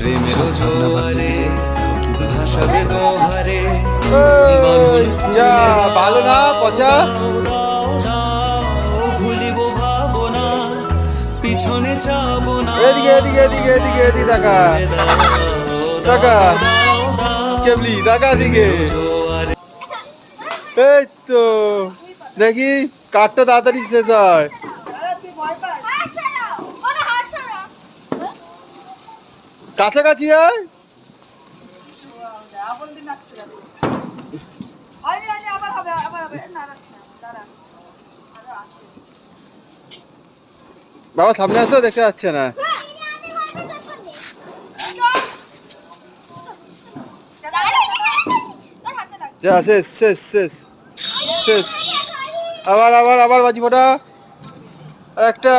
প্রেমের জোয়ারে ভাসাবে দোহারে ভালো না পচা ভুলিব ভাবনা পিছনে যাবো না এদিকে এদিকে এদিকে এদিকে এদিকে টাকা টাকা কেবলি টাকা দিকে এই তো দেখি কাঠটা তাড়াতাড়ি শেষ হয় কাছাকাছি হয় বাবা সামনে আসো দেখতে যাচ্ছে না যা শেষ শেষ শেষ শেষ আবার আবার আবার বাজি ফোটা একটা